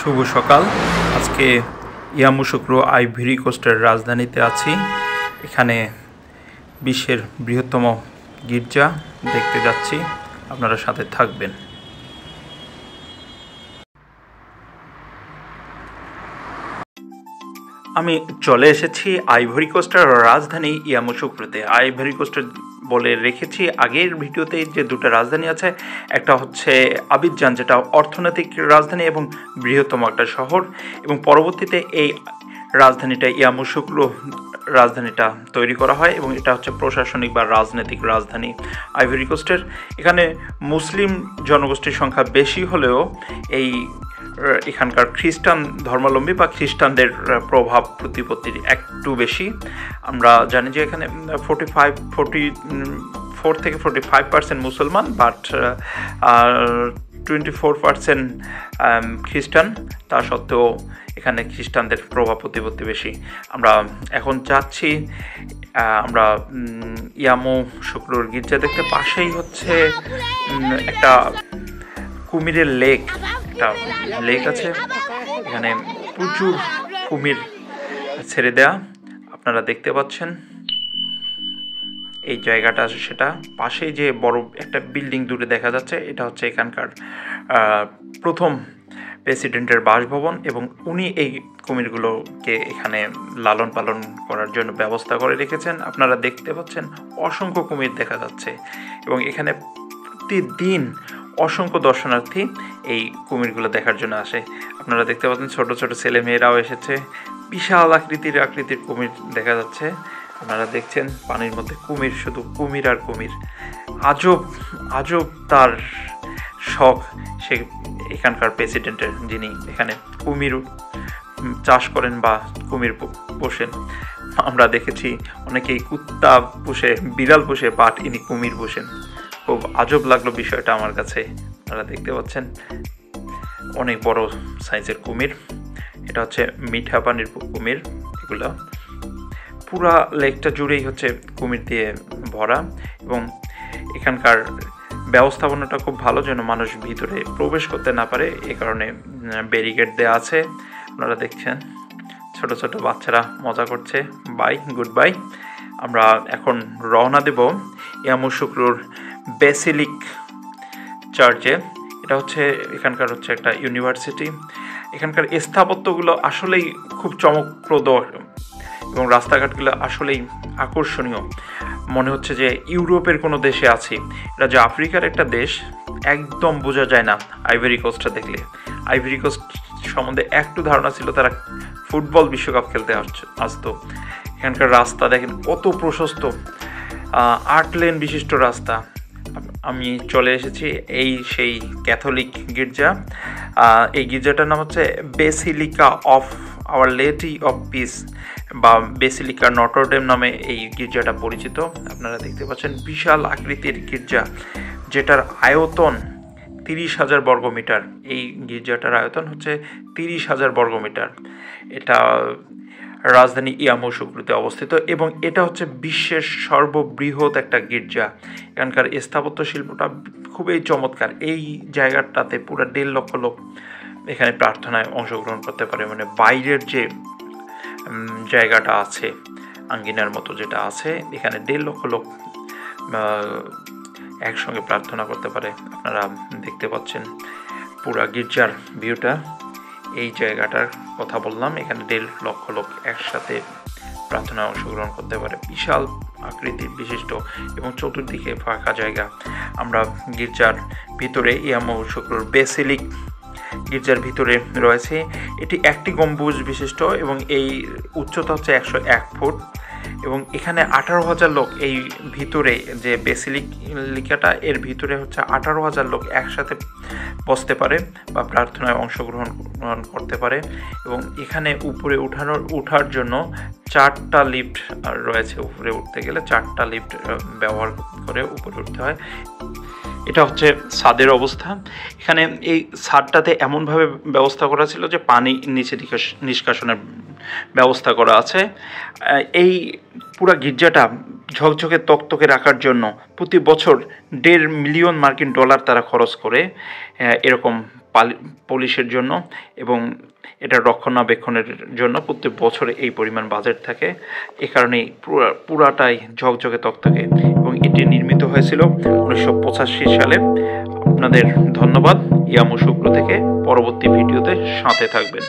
শুভ সকাল। আজকে ইয়ামুসুক্রো আইভরি কোস্টের রাজধানীতে আছি। এখানে বিশ্বের বৃহত্তম গির্জা দেখতে যাচ্ছি, আপনারা সাথে থাকবেন। আমি চলে এসেছি আইভরি কোস্টের রাজধানী ইয়ামুসুক্রোতে। আইভরি কোস্টের বলে রেখেছি আগের ভিডিওতে যে দুটো রাজধানী আছে, একটা হচ্ছে আবিদজান যেটা অর্থনৈতিক রাজধানী এবং বৃহত্তম একটা শহর, এবং পরবর্তীতে এই রাজধানীটা ইয়ামুসুক্রো রাজধানীটা তৈরি করা হয় এবং এটা হচ্ছে প্রশাসনিক বা রাজনৈতিক রাজধানী আইভরি কোস্টের। এখানে মুসলিম জনগোষ্ঠীর সংখ্যা বেশি হলেও এখানকার খ্রিস্টান ধর্মাবলম্বী বা খ্রিস্টানদের প্রভাব প্রতিপত্তির একটু বেশি। আমরা জানি যে এখানে 44 থেকে 45% মুসলমান, বাট 24% খ্রিস্টান। তা সত্ত্বেও এখানে খ্রিস্টানদের প্রভাব প্রতিপত্তি বেশি। আমরা এখন যাচ্ছি, আমরা ইয়ামুসুক্রোর গির্জা দেখতে। পাশেই হচ্ছে একটা কুমিরের একটা লেক আছে। এখানে প্রচুর কুমির ছেড়ে দেয়া আপনারা দেখতে পাচ্ছেন। এই জায়গাটা আছে, সেটা পাশেই যে বড় একটা বিল্ডিং দূরে দেখা যাচ্ছে, এটা হচ্ছে এখানকার প্রথম প্রেসিডেন্টের বাসভবন, এবং উনি এই কুমিরগুলোকে এখানে লালন পালন করার জন্য ব্যবস্থা করে রেখেছেন। আপনারা দেখতে পাচ্ছেন অসংখ্য কুমির দেখা যাচ্ছে, এবং এখানে প্রতিদিন অসংখ্য দর্শনার্থী এই কুমিরগুলো দেখার জন্য আসে। আপনারা দেখতে পাচ্ছেন ছোট ছোট ছেলে মেয়েরাও এসেছে। বিশাল আকৃতির কুমির দেখা যাচ্ছে। আপনারা দেখছেন পানির মধ্যে কুমির, শুধু কুমির আর কুমির। আজব তার শখ সে এখানকার প্রেসিডেন্টের, যিনি এখানে কুমির চাষ করেন বা কুমির পোষেন। আমরা দেখেছি অনেকেই কুত্তা পোষে, বিড়াল পোষে, বাট ইনি কুমির পোষেন। খুব আজব লাগলো বিষয়টা আমার কাছে। আপনারা দেখতে পাচ্ছেন অনেক বড় সাইজের কুমির। এটা হচ্ছে মিঠা পানির কুমির। এগুলো পুরা লেকটা জুড়েই হচ্ছে কুমির দিয়ে ভরা, এবং এখানকার ব্যবস্থাপনাটা খুব ভালো, যেন মানুষ ভিতরে প্রবেশ করতে না পারে এ কারণে ব্যারিকেড দেওয়া আছে। আপনারা দেখছেন ছোট ছোট বাচ্চারা মজা করছে। Good bye. আমরা এখন রওনা দেব ইয়ামুসুক্রোর বেসিলিক চার্চে। এটা হচ্ছে এখানকার হচ্ছে একটা ইউনিভার্সিটি। এখানকার স্থাপত্যগুলো আসলেই খুব চমকপ্রদ, এবং রাস্তাঘাটগুলো আসলেই আকর্ষণীয়। মনে হচ্ছে যে ইউরোপের কোনো দেশে আছি। এটা যে আফ্রিকার একটা দেশ একদম বোঝা যায় না আইভরি কোস্টটা দেখলে। আইভরি কোস্ট সম্বন্ধে একটু ধারণা ছিল, তারা ফুটবল বিশ্বকাপ খেলতে আসতো। এখানকার রাস্তা দেখেন কত প্রশস্ত, 8 লেন বিশিষ্ট রাস্তা। আমি চলে এসেছি সেই ক্যাথলিক গির্জা। এই গির্জাটার নাম হচ্ছে basilica of our lady of piece বা বেসিলিকা নটরডেম নামে এই গির্জাটা পরিচিত। আপনারা দেখতে পাচ্ছেন বিশাল আকৃতির গির্জা, যেটার আয়তন 30,000 বর্গমিটার। এই গির্জাটার আয়তন হচ্ছে 30,000 বর্গমিটার। এটা রাজধানী ইয়ামুসুক্রোতে অবস্থিত, এবং এটা হচ্ছে বিশ্বের সর্ববৃহৎ একটা গির্জা। এখানকার স্থাপত্য শিল্পটা খুবই চমৎকার। এই জায়গাটাতে পুরো 1.5 লক্ষ লোক এখানে প্রার্থনায় অংশগ্রহণ করতে পারে। মানে বাইরের যে জায়গাটা আছে, আঙ্গিনার মতো যেটা আছে, এখানে 1.5 লক্ষ লোক একসঙ্গে প্রার্থনা করতে পারে। আপনারা দেখতে পাচ্ছেন পুরা গির্জার ভিউটা। এই জায়গাটার কথা বললাম, এখানে 1.5 লক্ষ লোক একসাথে প্রার্থনায় অংশগ্রহণ করতে পারে। বিশাল আকৃতির বিশিষ্ট এবং চতুর্দিকে ফাঁকা জায়গা। আমরা গির্জার ভিতরে ইয়ামুসুক্রোর বেসিলিক গির্জার ভিতরে রয়েছে। এটি একটি গম্বুজ বিশিষ্ট, এবং এই উচ্চতা হচ্ছে 101 ফুট, এবং এখানে 18,000 লোক এই ভিতরে, যে বেসিলিকাটা এর ভিতরে হচ্ছে 18,000 লোক একসাথে বসতে পারে বা প্রার্থনায় অংশগ্রহণ করতে পারে। এবং এখানে উপরে ওঠার জন্য 4টা লিফট রয়েছে। উপরে উঠতে গেলে 4টা লিফট ব্যবহার করে উপরে উঠতে হয়। এটা হচ্ছে ছাদের অবস্থা। এখানে এই ছাদটাতে এমনভাবে ব্যবস্থা করা ছিল যে পানি নিচে নিষ্কাশনের ব্যবস্থা করা আছে। এই পুরা গির্জাটা ঝকঝকে তকতকে রাখার জন্য প্রতি বছর $1.5 মিলিয়ন তারা খরচ করে এরকম পলিশের জন্য, এবং এটা রক্ষণাবেক্ষণের জন্য প্রতি বছরে এই পরিমাণ বাজেট থাকে। এ কারণেই পুরাটাই ঝকঝকে তকতকে, এবং এটি নির্মিত হয়েছিল 1985 সালে। আপনাদের ধন্যবাদ। ইয়ামু শুক্র থেকে পরবর্তী ভিডিওতে সাথে থাকবেন।